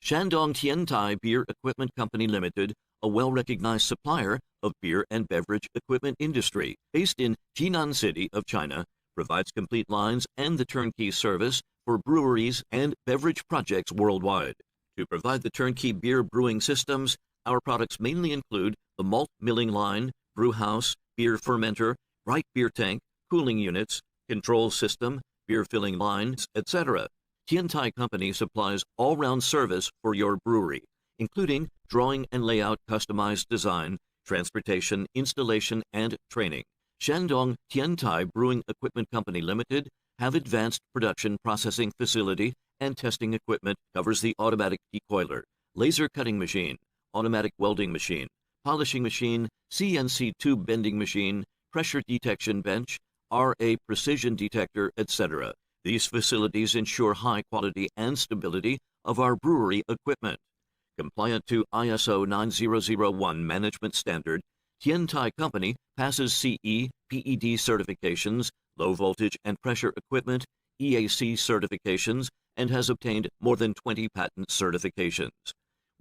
Shandong Tiantai Beer Equipment Company Limited, a well-recognized supplier of beer and beverage equipment industry, based in Jinan City of China, provides complete lines and the turnkey service for breweries and beverage projects worldwide. To provide the turnkey beer brewing systems, our products mainly include the malt milling line, brew house, beer fermenter, bright beer tank, cooling units, control system, beer filling lines, etc. Tiantai Company supplies all-round service for your brewery, including drawing and layout, customized design, transportation, installation, and training. Shandong Tiantai Brewing Equipment Company Limited have advanced production processing facility and testing equipment, covers the automatic decoiler, laser cutting machine, automatic welding machine, polishing machine, CNC tube bending machine, pressure detection bench, RA precision detector, etc. These facilities ensure high quality and stability of our brewery equipment. Compliant to ISO 9001 management standard, Tiantai Company passes CE, PED certifications, low voltage and pressure equipment, EAC certifications, and has obtained more than 20 patent certifications.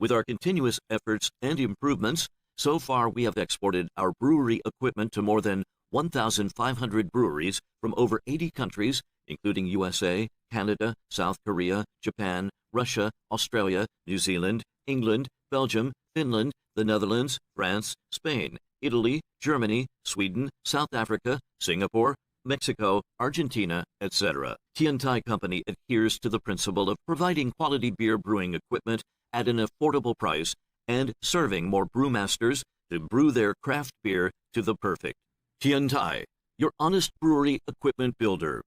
With our continuous efforts and improvements, so far we have exported our brewery equipment to more than 1,500 breweries from over 80 countries, including USA, Canada, South Korea, Japan, Russia, Australia, New Zealand, England, Belgium, Finland, the Netherlands, France, Spain, Italy, Germany, Sweden, South Africa, Singapore, Mexico, Argentina, etc. Tiantai Company adheres to the principle of providing quality beer brewing equipment at an affordable price and serving more brewmasters to brew their craft beer to the perfect. Tiantai, your honest brewery equipment builder.